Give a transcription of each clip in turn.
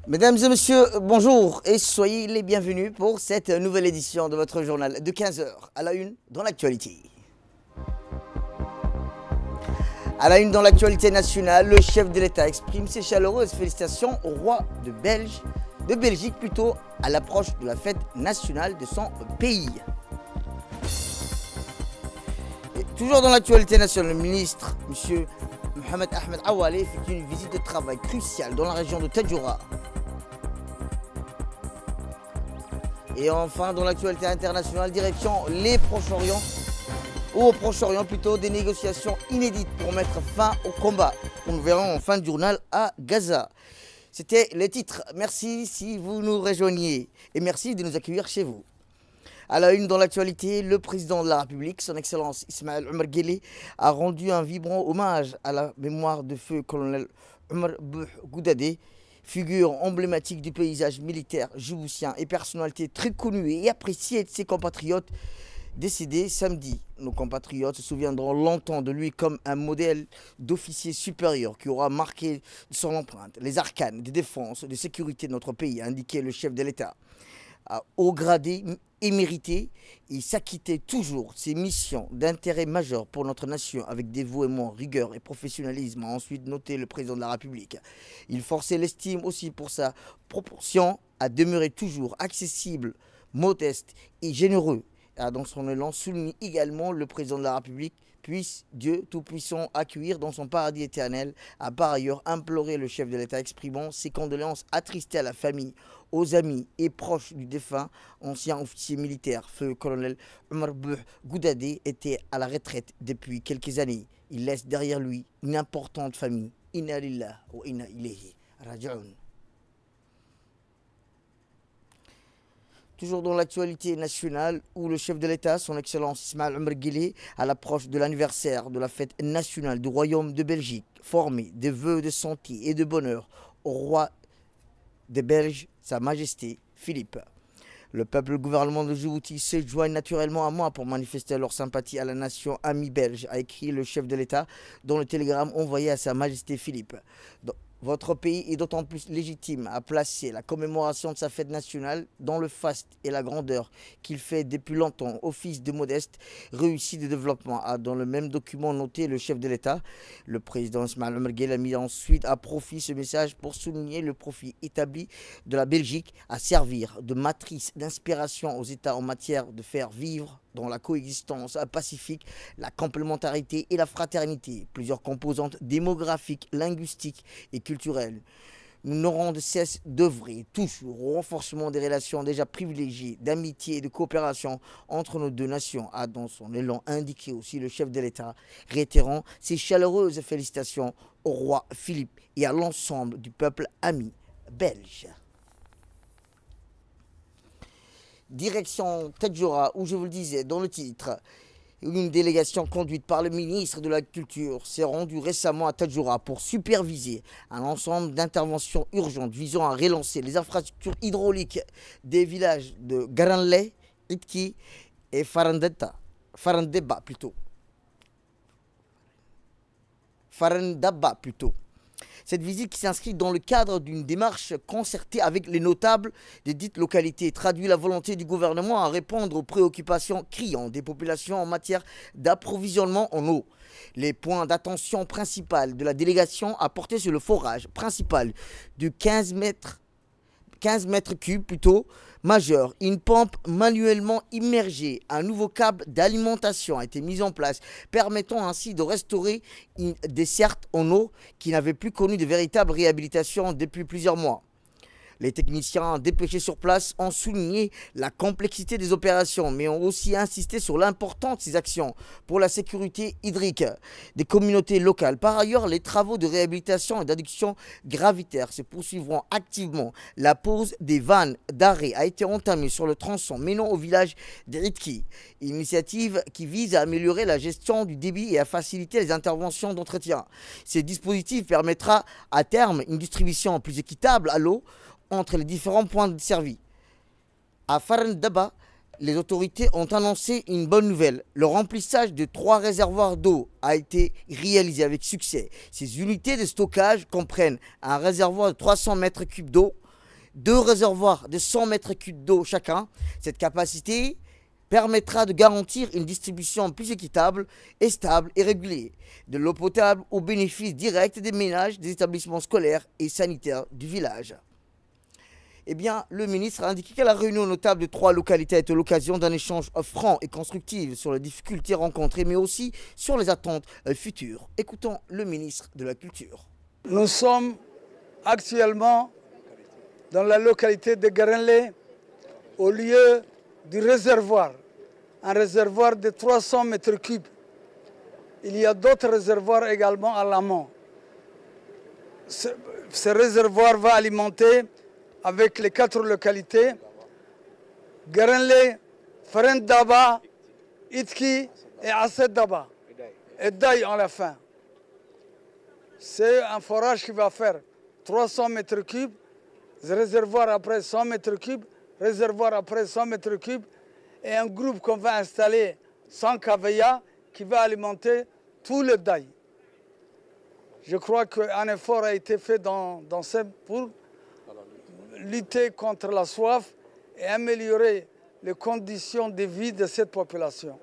Mesdames et messieurs, bonjour et soyez les bienvenus pour cette nouvelle édition de votre journal de 15 heures à la une dans l'actualité. À la une dans l'actualité nationale, le chef de l'État exprime ses chaleureuses félicitations au roi de Belgique à l'approche de la fête nationale de son pays. Et toujours dans l'actualité nationale, le ministre, M. Mohamed Ahmed Awale, effectue une visite de travail cruciale dans la région de Tadjoura. Et enfin, dans l'actualité internationale, direction les Proche-Orient, ou au Proche-Orient plutôt, des négociations inédites pour mettre fin au combat. Nous verrons en fin de journal à Gaza. C'était les titres. Merci si vous nous rejoignez et merci de nous accueillir chez vous. À la une dans l'actualité, le président de la République, son Excellence Ismaël Omar Guelleh, a rendu un vibrant hommage à la mémoire de feu colonel Omar Bouh Goudadé, figure emblématique du paysage militaire djiboutien et personnalité très connue et appréciée de ses compatriotes décédés samedi. Nos compatriotes se souviendront longtemps de lui comme un modèle d'officier supérieur qui aura marqué son empreinte les arcanes de défense et de sécurité de notre pays, a indiqué le chef de l'État. À haut gradé et mérité, il s'acquittait toujours de ses missions d'intérêt majeur pour notre nation avec dévouement, rigueur et professionnalisme, a ensuite noté le président de la République. Il forçait l'estime aussi pour sa proportion à demeurer toujours accessible, modeste et généreux. Dans son élan, souligne également le président de la République, puisse Dieu Tout-Puissant accueillir dans son paradis éternel, a par ailleurs imploré le chef de l'État, exprimant ses condoléances attristées à la famille, aux amis et proches du défunt ancien officier militaire. Feu colonel Omar Bouh Goudadé était à la retraite depuis quelques années. Il laisse derrière lui une importante famille. Inna lillah wa inna ilayhi raji'un. Toujours dans l'actualité nationale, où le chef de l'État, son Excellence Ismaël Omar Guelleh, à l'approche de l'anniversaire de la fête nationale du Royaume de Belgique, formé des vœux de santé et de bonheur au roi des Belges, Sa Majesté Philippe. Le peuple et le gouvernement de Djibouti se joignent naturellement à moi pour manifester leur sympathie à la nation amie belge, a écrit le chef de l'État dans le télégramme envoyé à Sa Majesté Philippe. Votre pays est d'autant plus légitime à placer la commémoration de sa fête nationale dans le faste et la grandeur qu'il fait depuis longtemps office de modeste réussite de développement, a dans le même document noté le chef de l'État. Le président Ismaël Omar Guelleh a mis ensuite à profit ce message pour souligner le profit établi de la Belgique à servir de matrice d'inspiration aux États en matière de faire vivre dans la coexistence pacifique, la complémentarité et la fraternité, plusieurs composantes démographiques, linguistiques et culturelles. Nous n'aurons de cesse d'œuvrer toujours au renforcement des relations déjà privilégiées d'amitié et de coopération entre nos deux nations, a dans son élan indiqué aussi le chef de l'État, réitérant ses chaleureuses félicitations au roi Philippe et à l'ensemble du peuple ami belge. Direction Tadjoura, où je vous le disais dans le titre, une délégation conduite par le ministre de la Culture s'est rendue récemment à Tadjoura pour superviser un ensemble d'interventions urgentes visant à relancer les infrastructures hydrauliques des villages de Garanleh, Itki et Farandaba plutôt. Cette visite qui s'inscrit dans le cadre d'une démarche concertée avec les notables des dites localités traduit la volonté du gouvernement à répondre aux préoccupations criantes des populations en matière d'approvisionnement en eau. Les points d'attention principaux de la délégation a porté sur le forage principal de 15 mètres cubes majeur. Une pompe manuellement immergée, un nouveau câble d'alimentation a été mis en place, permettant ainsi de restaurer une desserte en eau qui n'avait plus connu de véritable réhabilitation depuis plusieurs mois. Les techniciens dépêchés sur place ont souligné la complexité des opérations, mais ont aussi insisté sur l'importance de ces actions pour la sécurité hydrique des communautés locales. Par ailleurs, les travaux de réhabilitation et d'adduction gravitaire se poursuivront activement. La pose des vannes d'arrêt a été entamée sur le tronçon menant au village d'Itki, initiative qui vise à améliorer la gestion du débit et à faciliter les interventions d'entretien. Ce dispositif permettra à terme une distribution plus équitable à l'eau entre les différents points de service. À Farandaba, les autorités ont annoncé une bonne nouvelle. Le remplissage de 3 réservoirs d'eau a été réalisé avec succès. Ces unités de stockage comprennent un réservoir de 300 mètres cubes d'eau, 2 réservoirs de 100 mètres cubes d'eau chacun. Cette capacité permettra de garantir une distribution plus équitable et stable et régulée de l'eau potable au bénéfice direct des ménages, des établissements scolaires et sanitaires du village. Eh bien, le ministre a indiqué que la réunion notable de 3 localités a été l'occasion d'un échange franc et constructif sur les difficultés rencontrées, mais aussi sur les attentes futures. Écoutons le ministre de la Culture. Nous sommes actuellement dans la localité de Garenlé, au lieu du réservoir, un réservoir de 300 mètres cubes. Il y a d'autres réservoirs également à l'amont. Ce réservoir va alimenter avec les 4 localités, Garenlé, Ferendaba, Itki et Assedaba, et Daï en la fin. C'est un forage qui va faire 300 mètres cubes, réservoir après 100 mètres cubes, réservoir après 100 mètres cubes, et un groupe qu'on va installer sans cavea qui va alimenter tout le Daï. Je crois qu'un effort a été fait dans pour lutter contre la soif et améliorer les conditions de vie de cette population.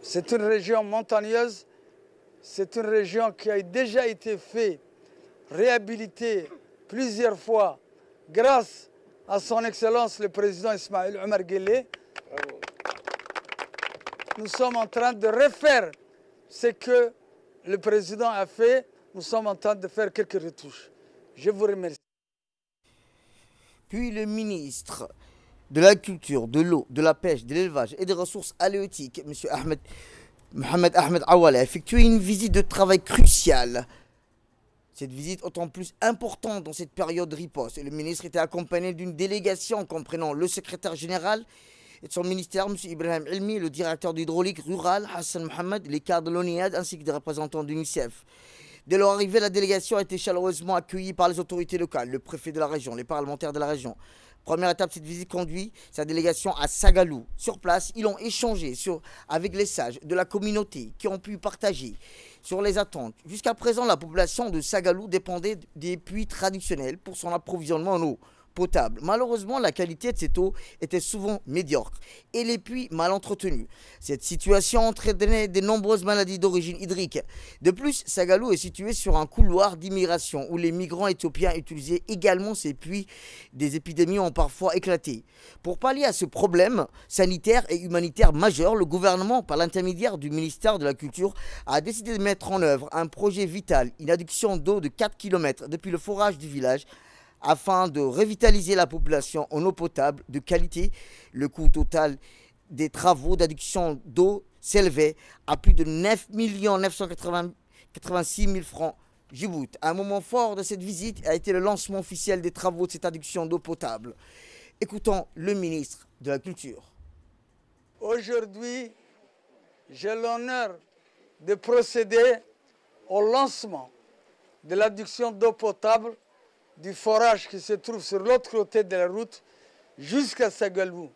C'est une région montagneuse, c'est une région qui a déjà été réhabilitée plusieurs fois grâce à son Excellence le Président Ismaïl Omar Guelleh. Nous sommes en train de refaire ce que le Président a fait. Nous sommes en train de faire quelques retouches. Je vous remercie. Puis le ministre de la Culture, de l'eau, de la pêche, de l'élevage et des ressources halieutiques, M. Mohamed Ahmed Awale, a effectué une visite de travail cruciale. Cette visite autant plus importante dans cette période de riposte. Le ministre était accompagné d'une délégation comprenant le secrétaire général et de son ministère, M. Ibrahim Elmi, le directeur d'hydraulique rural, Hassan Mohamed, les cadres de l'ONIAD ainsi que des représentants d'UNICEF. Dès leur arrivée, la délégation a été chaleureusement accueillie par les autorités locales, le préfet de la région, les parlementaires de la région. Première étape de cette visite conduit sa délégation à Sagalou. Sur place, ils ont échangé avec les sages de la communauté qui ont pu partager sur les attentes. Jusqu'à présent, la population de Sagalou dépendait des puits traditionnels pour son approvisionnement en eau potable. Malheureusement, la qualité de cette eau était souvent médiocre et les puits mal entretenus. Cette situation entraînait de nombreuses maladies d'origine hydrique. De plus, Sagalou est situé sur un couloir d'immigration où les migrants éthiopiens utilisaient également ces puits. Des épidémies ont parfois éclaté. Pour pallier à ce problème sanitaire et humanitaire majeur, le gouvernement, par l'intermédiaire du ministère de la Culture, a décidé de mettre en œuvre un projet vital, une adduction d'eau de 4 km depuis le forage du village, afin de revitaliser la population en eau potable de qualité. Le coût total des travaux d'adduction d'eau s'élevait à plus de 9 986 000 francs Djibouti. Un moment fort de cette visite a été le lancement officiel des travaux de cette adduction d'eau potable. Écoutons le ministre de la Culture. Aujourd'hui, j'ai l'honneur de procéder au lancement de l'adduction d'eau potable du forage qui se trouve sur l'autre côté de la route jusqu'à Sagalou.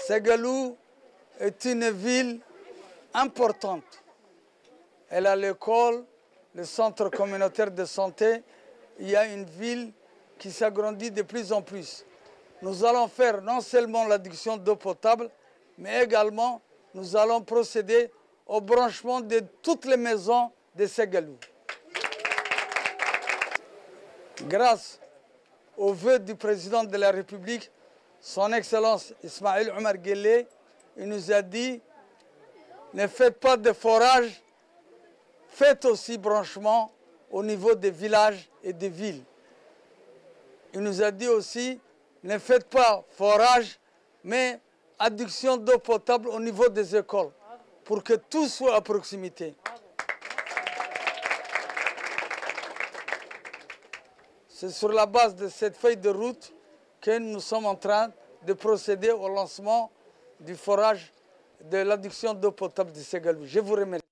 Sagalou est une ville importante. Elle a l'école, le centre communautaire de santé. Il y a une ville qui s'agrandit de plus en plus. Nous allons faire non seulement l'adduction d'eau potable, mais également nous allons procéder au branchement de toutes les maisons de Sagalou. Grâce au vœu du président de la République, son Excellence Ismaïl Omar Guelleh, il nous a dit ne faites pas de forage, faites aussi branchement au niveau des villages et des villes. Il nous a dit aussi ne faites pas forage, mais adduction d'eau potable au niveau des écoles, pour que tout soit à proximité. C'est sur la base de cette feuille de route que nous sommes en train de procéder au lancement du forage de l'adduction d'eau potable de Sagalou. Je vous remercie.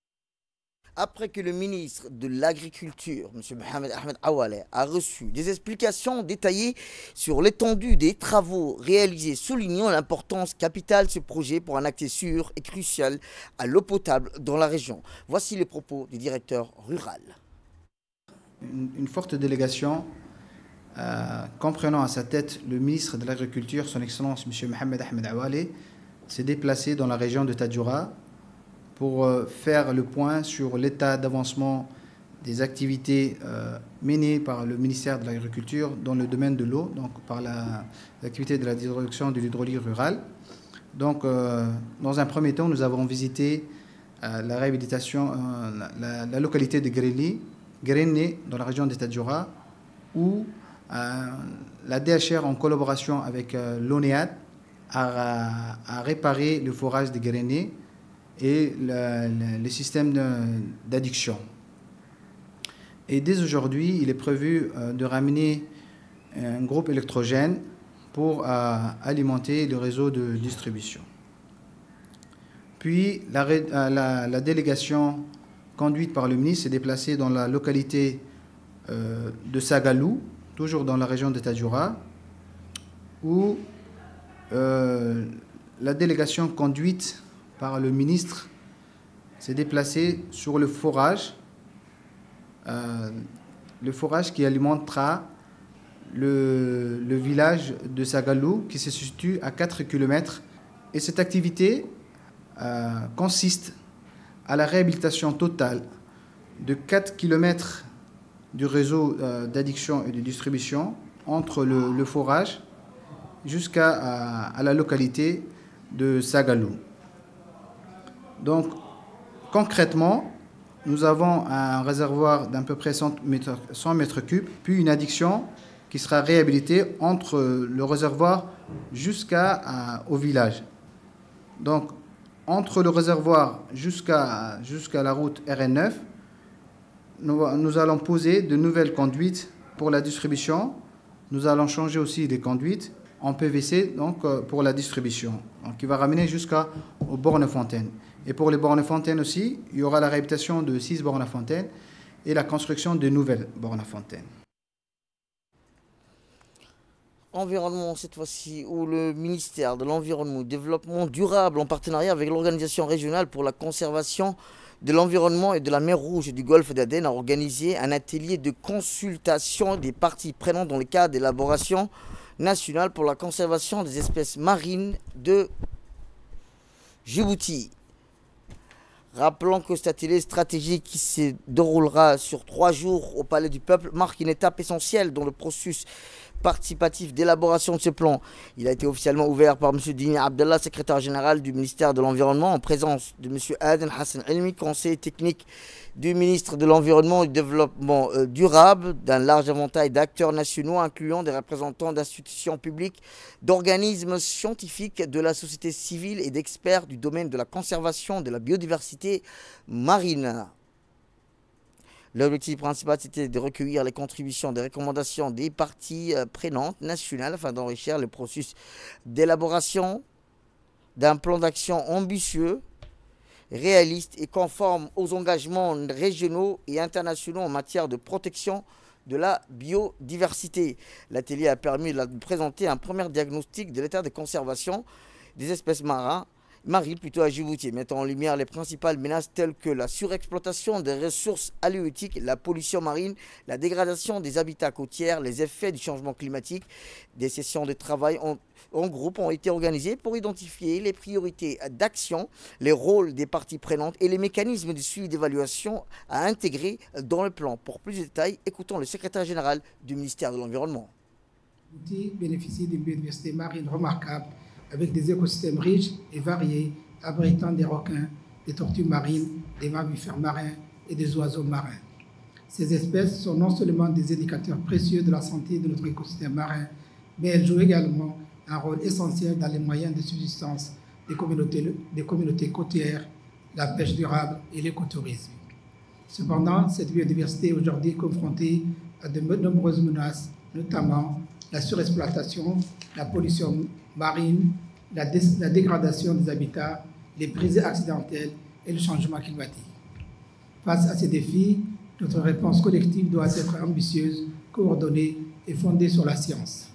Après que le ministre de l'Agriculture, M. Mohamed Ahmed Awale, a reçu des explications détaillées sur l'étendue des travaux réalisés, soulignant l'importance capitale de ce projet pour un accès sûr et crucial à l'eau potable dans la région. Voici les propos du directeur rural. Une forte délégation comprenant à sa tête le ministre de l'Agriculture, son Excellence M. Mohamed Ahmed Awale, s'est déplacé dans la région de Tadjoura pour faire le point sur l'état d'avancement des activités menées par le ministère de l'Agriculture dans le domaine de l'eau, donc par l'activité de la direction de l'hydraulique rurale. Donc, dans un premier temps, nous avons visité la réhabilitation, la localité de Grené, dans la région de Tadjoura, où la DHR, en collaboration avec l'ONEAD, a réparé le forage de Grené et le système d'adduction. Et dès aujourd'hui, il est prévu de ramener un groupe électrogène pour alimenter le réseau de distribution. Puis la délégation conduite par le ministre s'est déplacée dans la localité de Sagalou, toujours dans la région de Tadjoura, où la délégation conduite par le ministre s'est déplacée sur le forage qui alimentera le village de Sagalou, qui se situe à 4 km. Et cette activité consiste à la réhabilitation totale de 4 km du réseau d'adduction et de distribution entre le forage jusqu'à la localité de Sagalou. Donc, concrètement, nous avons un réservoir d'à peu près 100 mètres cubes, puis une adduction qui sera réhabilitée entre le réservoir jusqu'au village. Donc, entre le réservoir jusqu'à la route RN9, nous allons poser de nouvelles conduites pour la distribution. Nous allons changer aussi les conduites en PVC donc, pour la distribution, donc, qui va ramener jusqu'aux bornes fontaines. Et pour les bornes fontaines aussi, il y aura la réhabilitation de 6 bornes fontaines et la construction de nouvelles bornes fontaines. Environnement cette fois-ci, où le ministère de l'Environnement et du Développement durable, en partenariat avec l'Organisation régionale pour la conservation de l'environnement et de la mer Rouge et du golfe d'Aden, a organisé un atelier de consultation des parties prenantes dans le cadre de l'élaboration nationale pour la conservation des espèces marines de Djibouti. Rappelons que cet atelier stratégique qui se déroulera sur 3 jours au Palais du Peuple marque une étape essentielle dans le processus participatif d'élaboration de ce plan. Il a été officiellement ouvert par M. Dini Abdallah, secrétaire général du ministère de l'Environnement, en présence de M. Aden Hassan Elmi, conseiller technique du ministre de l'Environnement et du Développement durable, d'un large éventail d'acteurs nationaux, incluant des représentants d'institutions publiques, d'organismes scientifiques, de la société civile et d'experts du domaine de la conservation de la biodiversité marine. L'objectif principal, c'était de recueillir les contributions, des recommandations des parties prenantes nationales afin d'enrichir le processus d'élaboration d'un plan d'action ambitieux, réaliste et conforme aux engagements régionaux et internationaux en matière de protection de la biodiversité. L'atelier a permis de présenter un premier diagnostic de l'état de conservation des espèces marines à Djibouti, mettant en lumière les principales menaces telles que la surexploitation des ressources halieutiques, la pollution marine, la dégradation des habitats côtiers, les effets du changement climatique. Des sessions de travail en groupe ont été organisées pour identifier les priorités d'action, les rôles des parties prenantes et les mécanismes de suivi d'évaluation à intégrer dans le plan. Pour plus de détails, écoutons le secrétaire général du ministère de l'Environnement. Djibouti bénéficie d'une biodiversité marine remarquable, avec des écosystèmes riches et variés, abritant des requins, des tortues marines, des mammifères marins et des oiseaux marins. Ces espèces sont non seulement des indicateurs précieux de la santé de notre écosystème marin, mais elles jouent également un rôle essentiel dans les moyens de subsistance des communautés côtières, la pêche durable et l'écotourisme. Cependant, cette biodiversité est aujourd'hui confrontée à de nombreuses menaces, notamment la surexploitation, la pollution marine, la dégradation des habitats, les brisées accidentelles et le changement climatique. Face à ces défis, notre réponse collective doit être ambitieuse, coordonnée et fondée sur la science.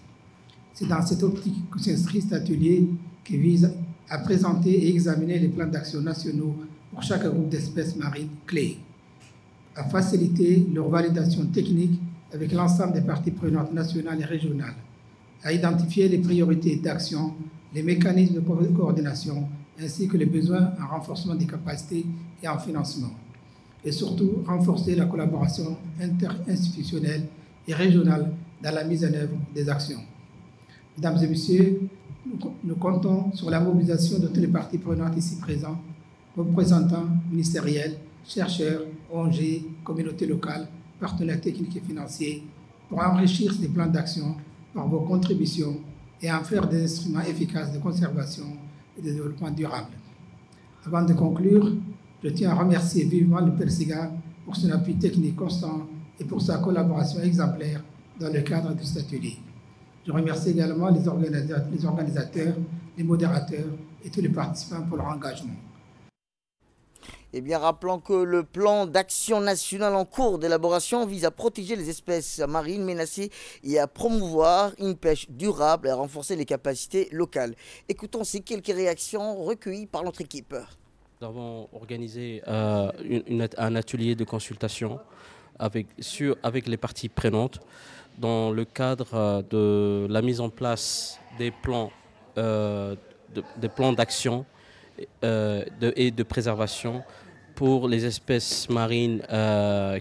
C'est dans cette optique que s'inscrit cet atelier qui vise à présenter et examiner les plans d'action nationaux pour chaque groupe d'espèces marines clés, à faciliter leur validation technique avec l'ensemble des parties prenantes nationales et régionales, à identifier les priorités d'action, les mécanismes de coordination, ainsi que les besoins en renforcement des capacités et en financement, et surtout renforcer la collaboration interinstitutionnelle et régionale dans la mise en œuvre des actions. Mesdames et messieurs, nous comptons sur la mobilisation de toutes les parties prenantes ici présentes, représentants ministériels, chercheurs, ONG, communautés locales, partenaires techniques et financiers, pour enrichir ces plans d'action par vos contributions et en faire des instruments efficaces de conservation et de développement durable. Avant de conclure, je tiens à remercier vivement le PERSIGA pour son appui technique constant et pour sa collaboration exemplaire dans le cadre de cet atelier. Je remercie également les organisateurs, les modérateurs et tous les participants pour leur engagement. Eh bien, rappelons que le plan d'action national en cours d'élaboration vise à protéger les espèces marines menacées et à promouvoir une pêche durable et à renforcer les capacités locales. Écoutons ces quelques réactions recueillies par notre équipe. Nous avons organisé un atelier de consultation avec les parties prenantes dans le cadre de la mise en place des plans d'action et de préservation pour les espèces marines à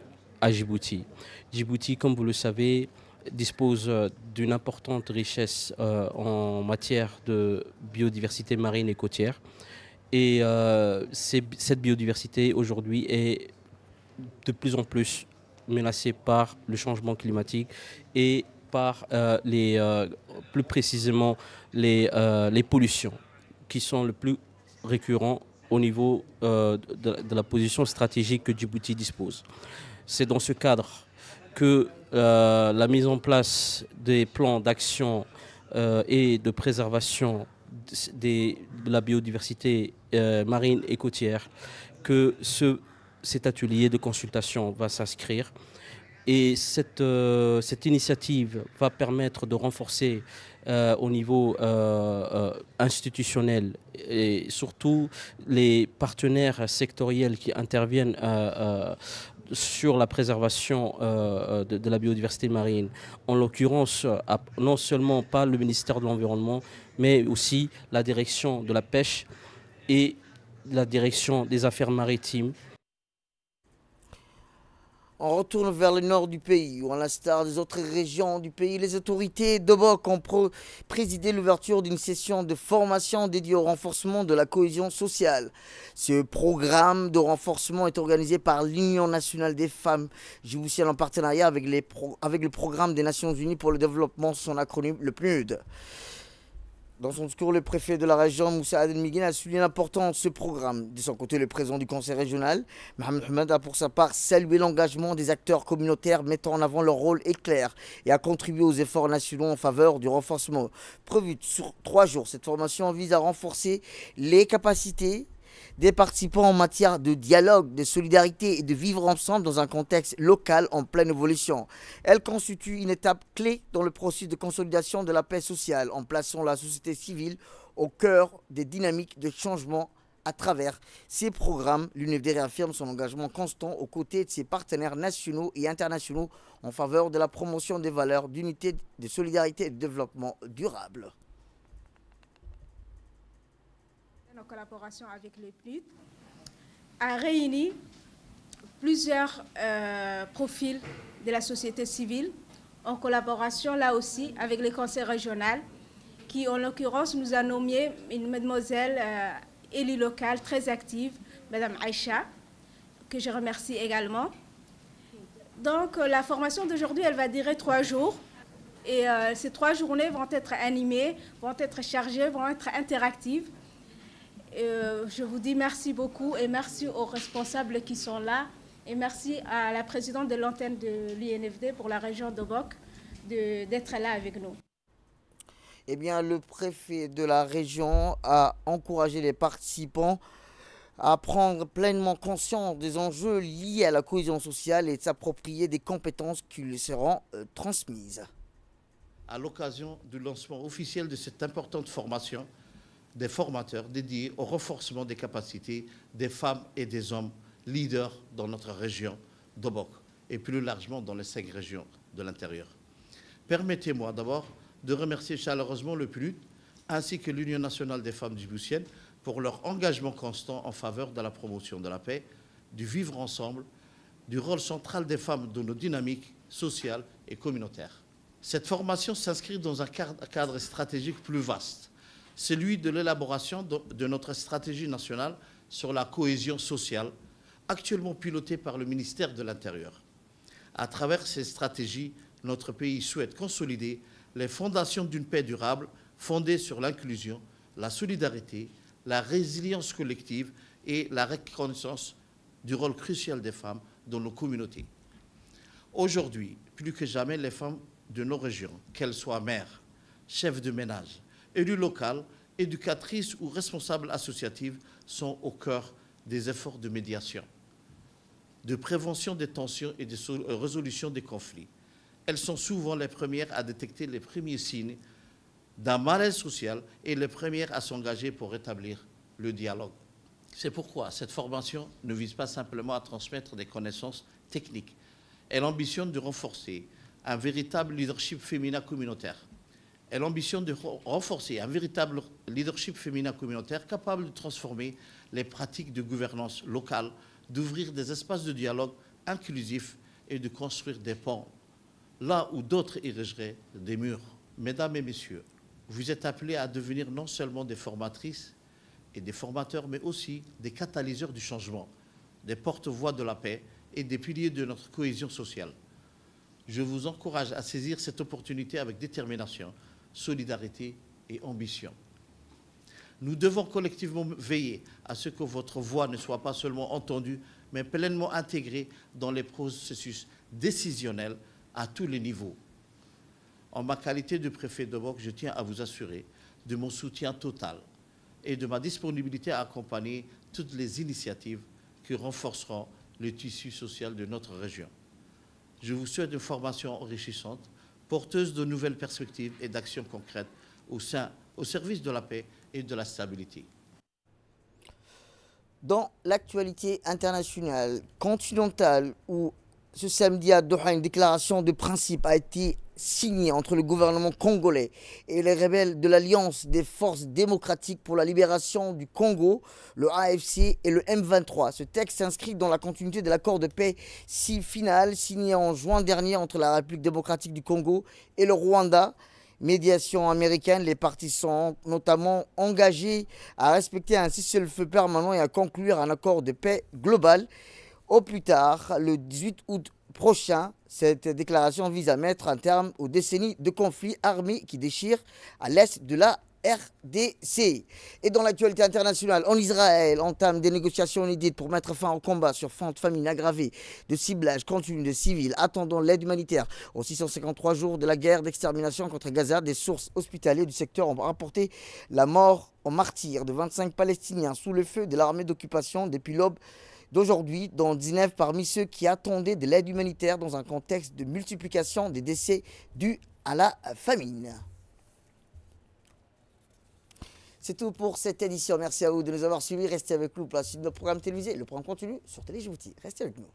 Djibouti. Djibouti, comme vous le savez, dispose d'une importante richesse en matière de biodiversité marine et côtière. Et cette biodiversité aujourd'hui est de plus en plus menacée par le changement climatique et par plus précisément les pollutions qui sont le plus récurrents au niveau de la position stratégique que Djibouti dispose. C'est dans ce cadre que la mise en place des plans d'action et de préservation de la biodiversité marine et côtière que cet atelier de consultation va s'inscrire. Et cette initiative va permettre de renforcer au niveau institutionnel et surtout les partenaires sectoriels qui interviennent sur la préservation de la biodiversité marine. En l'occurrence, non seulement pas le ministère de l'Environnement, mais aussi la direction de la pêche et la direction des affaires maritimes. On retourne vers le nord du pays, où à l'instar des autres régions du pays, les autorités d'Obok ont présidé l'ouverture d'une session de formation dédiée au renforcement de la cohésion sociale. Ce programme de renforcement est organisé par l'Union nationale des femmes djiboutiennes en partenariat avec le programme des Nations Unies pour le développement, son acronyme le PNUD. Dans son discours, le préfet de la région, Moussa Aden Miguel, a souligné l'importance de ce programme. De son côté, le président du conseil régional, Mohamed Ahmed, a pour sa part salué l'engagement des acteurs communautaires mettant en avant leur rôle éclair et a contribué aux efforts nationaux en faveur du renforcement. Prévu sur 3 jours, cette formation vise à renforcer les capacités des participants en matière de dialogue, de solidarité et de vivre ensemble dans un contexte local en pleine évolution. Elle constitue une étape clé dans le processus de consolidation de la paix sociale en plaçant la société civile au cœur des dynamiques de changement. À travers ces programmes, l'UNFD réaffirme son engagement constant aux côtés de ses partenaires nationaux et internationaux en faveur de la promotion des valeurs d'unité, de solidarité et de développement durable. En collaboration avec les PNUD, a réuni plusieurs profils de la société civile en collaboration là aussi avec les conseils régionaux qui en l'occurrence nous a nommé une mademoiselle élue locale très active, Madame Aïcha, que je remercie également. Donc la formation d'aujourd'hui elle va durer 3 jours et ces 3 journées vont être animées, vont être chargées, vont être interactives. Je vous dis merci beaucoup et merci aux responsables qui sont là et merci à la présidente de l'antenne de l'UNFD pour la région d'Obok d'être là avec nous. Eh bien, le préfet de la région a encouragé les participants à prendre pleinement conscience des enjeux liés à la cohésion sociale et de s'approprier des compétences qui lui seront transmises. À l'occasion du lancement officiel de cette importante formation, des formateurs dédiés au renforcement des capacités des femmes et des hommes leaders dans notre région d'Obok et plus largement dans les 5 régions de l'intérieur. Permettez-moi d'abord de remercier chaleureusement le PNUD ainsi que l'Union nationale des femmes djiboutiennes pour leur engagement constant en faveur de la promotion de la paix, du vivre ensemble, du rôle central des femmes dans nos dynamiques sociales et communautaires. Cette formation s'inscrit dans un cadre stratégique plus vaste, celui de l'élaboration de notre stratégie nationale sur la cohésion sociale, actuellement pilotée par le ministère de l'Intérieur. À travers ces stratégies, notre pays souhaite consolider les fondations d'une paix durable fondée sur l'inclusion, la solidarité, la résilience collective et la reconnaissance du rôle crucial des femmes dans nos communautés. Aujourd'hui, plus que jamais, les femmes de nos régions, qu'elles soient mères, chefs de ménage, élus locaux, éducatrices ou responsables associatives, sont au cœur des efforts de médiation, de prévention des tensions et de résolution des conflits. Elles sont souvent les premières à détecter les premiers signes d'un malaise social et les premières à s'engager pour rétablir le dialogue. C'est pourquoi cette formation ne vise pas simplement à transmettre des connaissances techniques. Elle ambitionne de renforcer un véritable leadership féminin communautaire. Elle ambitionne de renforcer un véritable leadership féminin communautaire capable de transformer les pratiques de gouvernance locale, d'ouvrir des espaces de dialogue inclusifs et de construire des ponts là où d'autres érigeraient des murs. Mesdames et messieurs, vous êtes appelés à devenir non seulement des formatrices et des formateurs, mais aussi des catalyseurs du changement, des porte-voix de la paix et des piliers de notre cohésion sociale. Je vous encourage à saisir cette opportunité avec détermination, solidarité et ambition. Nous devons collectivement veiller à ce que votre voix ne soit pas seulement entendue, mais pleinement intégrée dans les processus décisionnels à tous les niveaux. En ma qualité de préfet d'Obok, je tiens à vous assurer de mon soutien total et de ma disponibilité à accompagner toutes les initiatives qui renforceront le tissu social de notre région. Je vous souhaite une formation enrichissante, porteuse de nouvelles perspectives et d'actions concrètes au service de la paix et de la stabilité. Dans l'actualité internationale, continentale, où ce samedi à Doha, une déclaration de principe a été signée entre le gouvernement congolais et les rebelles de l'Alliance des forces démocratiques pour la libération du Congo, le AFC et le M23. Ce texte s'inscrit dans la continuité de l'accord de paix final signé en juin dernier entre la République démocratique du Congo et le Rwanda. Médiation américaine, les parties sont notamment engagées à respecter un cessez-le-feu permanent et à conclure un accord de paix global. Au plus tard, le 18 août prochain, cette déclaration vise à mettre un terme aux décennies de conflits armés qui déchirent à l'est de la RDC. Et dans l'actualité internationale, en Israël, entame des négociations inédites pour mettre fin au combat sur fond de famine aggravée, de ciblage continu de civils attendant l'aide humanitaire. Aux 653 jours de la guerre d'extermination contre Gaza, des sources hospitalières du secteur ont rapporté la mort en martyrs de 25 Palestiniens sous le feu de l'armée d'occupation depuis l'aube d'aujourd'hui, dont 19 parmi ceux qui attendaient de l'aide humanitaire dans un contexte de multiplication des décès dus à la famine. C'est tout pour cette édition. Merci à vous de nous avoir suivis. Restez avec nous pour la suite de notre programme télévisé. Le programme continue sur Télé Djibouti. Restez avec nous.